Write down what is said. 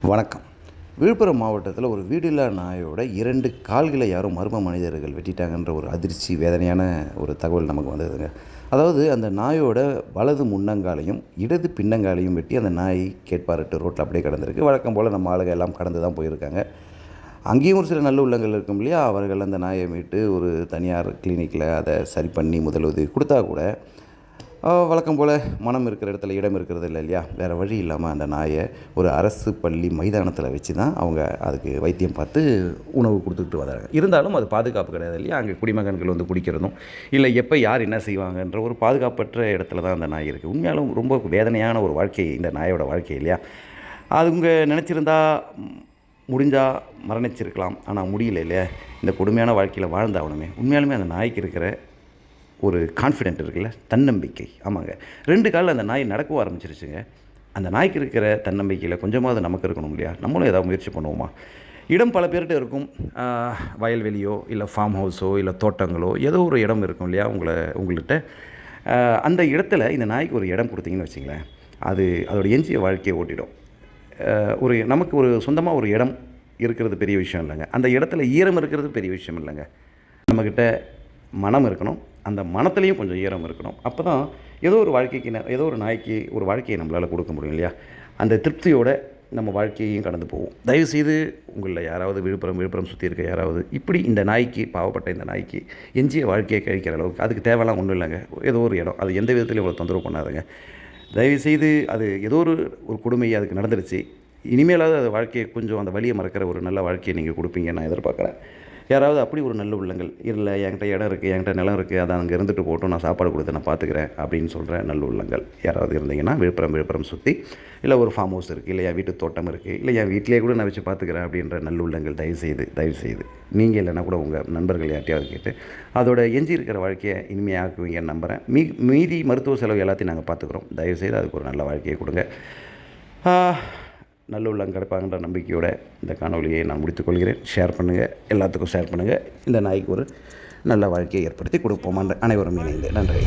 வணக்கம். விழுப்புரம் மாவட்டத்தில் ஒரு வீடில்லா நாயோட 2 கால்களை யாரோ மர்ம மனிதர்கள் வெட்டிட்டாங்கன்ற ஒரு அதிர்ச்சி, வேதனையான ஒரு தகவல் நமக்கு வந்ததுங்க. அதாவது அந்த நாயோட வலது முன்னங்காலையும், இடது பின்னங்காலையும் வெட்டி அந்த நாய் கேட்பாரட்டு ரோட்டில் அப்படியே கிடந்திருக்கு. வழக்கம் போல் நம்ம ஆளுங்க எல்லாம் கடந்து தான் போயிருக்காங்க. அங்கேயும் ஒரு சில நல்ல உள்ளங்கள் இருக்கும் இல்லையா? அவர்கள் அந்த நாயை மீட்டு ஒரு தனியார் கிளினிக்கில் அதை சரி பண்ணி முதலுதவி கொடுத்தா கூட, வழக்கம் போல் மனம் இருக்கிற இடத்துல இடம் இருக்கிறது இல்லை இல்லையா? வேறு வழி இல்லாமல் அந்த நாயை ஒரு அரசு பள்ளி மைதானத்தில் வச்சு தான் அவங்க அதுக்கு வைத்தியம் பார்த்து உணவு கொடுத்துக்கிட்டு வராங்க. இருந்தாலும் அது பாதுகாப்பு கிடையாது இல்லையா? அங்கே குடிமகன்கள் வந்து குடிக்கிறதும் இல்லை, எப்போ யார் என்ன செய்வாங்கன்ற ஒரு பாதுகாப்பற்ற இடத்துல தான் அந்த நாய் இருக்குது. உண்மையாலும் ரொம்ப வேதனையான ஒரு வாழ்க்கை இந்த நாயோட வாழ்க்கை இல்லையா? அது நினச்சிருந்தா முடிஞ்சால் மரணிச்சிருக்கலாம். ஆனால் முடியல இல்லையா? இந்த கொடுமையான வாழ்க்கையில் வாழ்ந்தாகணுமே. உண்மையாலுமே அந்த நாய்க்கு இருக்கிற ஒரு கான்ஃபிடென்ட் இருக்குல்ல, தன்னம்பிக்கை. ஆமாங்க, 2 காலில் அந்த நாய் நடக்கவும் ஆரம்பிச்சிருச்சுங்க. அந்த நாய்க்கு இருக்கிற தன்னம்பிக்கையில் கொஞ்சமாவது நமக்கு இருக்கணும் இல்லையா? நம்மளும் ஏதாவது முயற்சி பண்ணுவோமா? இடம் பல பேர்கிட்ட இருக்கும். வயல்வெளியோ இல்லை ஃபார்ம் ஹவுஸோ இல்லை தோட்டங்களோ ஏதோ ஒரு இடம் இருக்கும் இல்லையா உங்கள்கிட்ட. அந்த இடத்துல இந்த நாய்க்கு ஒரு இடம் கொடுத்தீங்கன்னு வச்சிங்களேன், அது அதோட எஞ்சிய வாழ்க்கையை ஓட்டிடும். நமக்கு ஒரு சொந்தமாக ஒரு இடம் இருக்கிறது பெரிய விஷயம் இல்லைங்க. அந்த இடத்துல ஈரம் இருக்கிறது பெரிய விஷயம் இல்லைங்க. நம்மக்கிட்ட மனம் இருக்கணும். அந்த மனத்துலேயும் கொஞ்சம் ஈரம் இருக்கணும். அப்போ தான் ஏதோ ஒரு வாழ்க்கைக்கு ஏதோ ஒரு நாய்க்கு ஒரு வாழ்க்கையை நம்மளால் கொடுக்க முடியும் இல்லையா? அந்த திருப்தியோடு நம்ம வாழ்க்கையையும் கடந்து போவோம். தயவுசெய்து உங்களில் யாராவது விழுப்புரம் சுற்றி இருக்க யாராவது இப்படி இந்த நாய்க்கு, பாவப்பட்ட இந்த நாய்க்கு எஞ்சிய வாழ்க்கையை கழிக்கிற அளவுக்கு அதுக்கு தேவைலாம் ஒன்றும் இல்லைங்க. ஏதோ ஒரு இடம், அது எந்த விதத்துலையும் இவ்வளோ தொந்தரவு பண்ணாதுங்க. தயவுசெய்து அது ஏதோ ஒரு கொடுமை அதுக்கு நடந்துருச்சு. இனிமேலாவது அது வாழ்க்கையை கொஞ்சம் அந்த வலியை மறக்கிற ஒரு நல்ல வாழ்க்கையை நீங்கள் கொடுப்பீங்கன்னு நான் எதிர்பார்க்குறேன். யாராவது அப்படி ஒரு நல்ல உள்ளங்கள், இல்லை என்கிட்ட இடம் இருக்குது, என்கிட்ட நிலம் இருக்குது, அதை அங்கே இருந்துட்டு போட்டும், நான் சாப்பாடு கொடுத்து நான் பார்த்துக்கிறேன் அப்படின்னு சொல்கிற நல்ல உள்ளங்கள் யாராவது இருந்தீங்கன்னா, விழுப்புரம் சுற்றி இல்லை ஒரு ஃபார்ம் ஹவுஸ் இருக்குது, இல்லை என் வீட்டு தோட்டம் இருக்குது, இல்லை என் வீட்டிலே கூட நான் வச்சு பார்த்துக்கிறேன் அப்படின்ற நல்ல உள்ளங்கள் தயவுசெய்து நீங்கள் இல்லைன்னா கூட உங்கள் நண்பர்கள் யார்ட்டையாவது கேட்டு அதோட எஞ்சி இருக்கிற வாழ்க்கையை இனிமையாக்குவீங்கன்னு நம்புகிறேன். மீதி மருத்துவ செலவு எல்லாத்தையும் நாங்கள் பார்த்துக்குறோம். தயவுசெய்து அதுக்கு ஒரு நல்ல வாழ்க்கையை கொடுங்க. நல்ல உள்ளம் கிடைப்பாங்கன்ற நம்பிக்கையோடு இந்த காணொலியை நான் முடித்துக்கொள்கிறேன். ஷேர் பண்ணுங்கள், எல்லாத்துக்கும் ஷேர் பண்ணுங்கள். இந்த நாய்க்கு ஒரு நல்ல வாழ்க்கையை ஏற்படுத்தி கொடுப்போம். அனைவரும் இணைந்து நன்றி.